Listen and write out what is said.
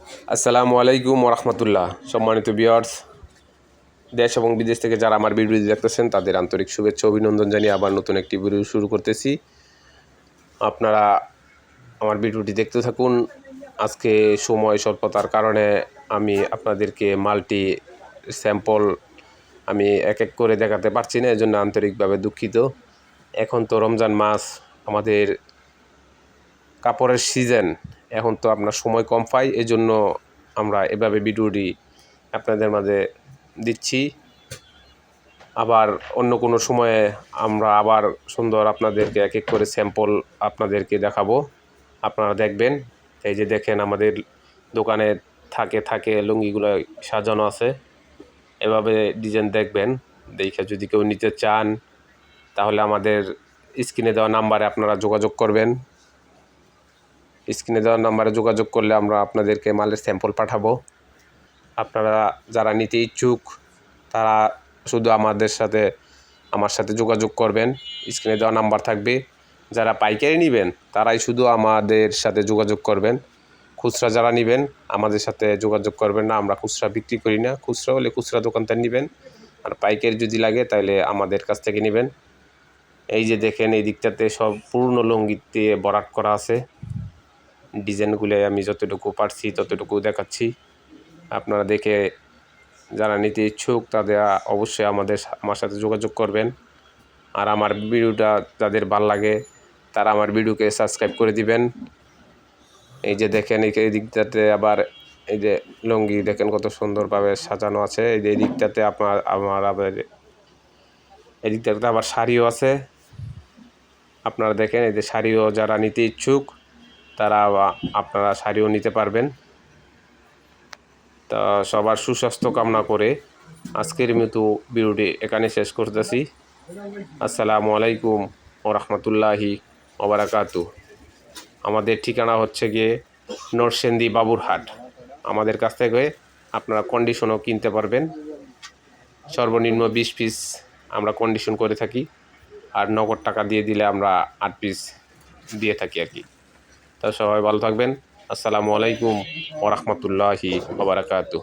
আসসালামু আলাইকুম ওরহমতুল্লাহ। সম্মানিত ভিউয়ার্স, দেশ এবং বিদেশ থেকে যারা আমার ভিডিও দেখতেছেন তাদের আন্তরিক শুভেচ্ছা অভিনন্দন জানিয়ে আবার নতুন একটি ভিডিও শুরু করতেছি। আপনারা আমার ভিডিওটি দেখতে থাকুন। আজকে সময় স্বল্পতার কারণে আমি আপনাদেরকে মাল্টি স্যাম্পল আমি এক এক করে দেখাতে পারছি না, এজন্য আন্তরিকভাবে দুঃখিত। এখন তো রমজান মাস, আমাদের কাপড়ের সিজন, এখন তো আপনার সময় কম পাই, এজন্য আমরা এভাবে ভিডিওটি আপনাদের মাঝে দিচ্ছি। আবার অন্য কোনো সময়ে আমরা আবার সুন্দর আপনাদেরকে এক এক করে স্যাম্পল আপনাদেরকে দেখাবো, আপনারা দেখবেন। এই যে দেখেন, আমাদের দোকানে থাকে থাকে লুঙ্গিগুলো সাজানো আছে, এভাবে ডিজাইন দেখবেন। দেখে যদি কেউ নিতে চান তাহলে আমাদের স্ক্রিনে দেওয়া নাম্বারে আপনারা যোগাযোগ করবেন। স্ক্রিনে দেওয়া নাম্বারে যোগাযোগ করলে আমরা আপনাদেরকে মালের স্যাম্পল পাঠাবো। আপনারা যারা নিতে ইচ্ছুক তারা শুধু আমার সাথে যোগাযোগ করবেন, স্ক্রিনে দেওয়া নাম্বার থাকবে। যারা পাইকারি নেবেন তারাই শুধু আমাদের সাথে যোগাযোগ করবেন। খুচরা যারা নেবেন আমাদের সাথে যোগাযোগ করবেন না, আমরা খুচরা বিক্রি করি না। খুচরা হলে খুচরা দোকানদার নেবেন, আর পাইকারি যদি লাগে তাহলে আমাদের কাছ থেকে নেবেন। এই যে দেখেন, এই দিকটাতে সব পূর্ণ লুঙ্গিতে বরাট করা আছে। ডিজাইনগুলো আমি যতটুকু পারছি ততটুকু দেখাচ্ছি। আপনারা দেখে যারা নিতে ইচ্ছুক তাদের অবশ্যই আমার সাথে যোগাযোগ করবেন। আর আমার ভিডিওটা যাদের ভাল লাগে তারা আমার ভিডিওকে সাবস্ক্রাইব করে দিবেন। এই যে দেখেন, এই দিকটাতে আবার এই যে লুঙ্গি দেখেন কত সুন্দরভাবে সাজানো আছে। এই যে এই দিকটাতে আবার এই দিকটাতে আবার শাড়িও আছে। আপনারা দেখেন, এই যে শাড়িও যারা নিতে ইচ্ছুক তারা আপনারা শাড়িও নিতে পারবেন। তা সবার সুস্বাস্থ্য কামনা করে আজকের মতো ভিডিওটি এখানে শেষ করতেছি। আসসালামু আলাইকুম ওরহমতুল্লাহি ওবারাকাতু। আমাদের ঠিকানা হচ্ছে গিয়ে নরসিংদী বাবুরহাট। আমাদের কাছ থেকে আপনারা কন্ডিশনও কিনতে পারবেন। সর্বনিম্ন 20 পিস আমরা কন্ডিশন করে থাকি, আর নগদ টাকা দিয়ে দিলে আমরা 8 পিস দিয়ে থাকি আর কি। তা সবাই ভালো থাকবেন। আসসালামু আলাইকুম ওরহমতুল্লাহি ওবারাকাতু।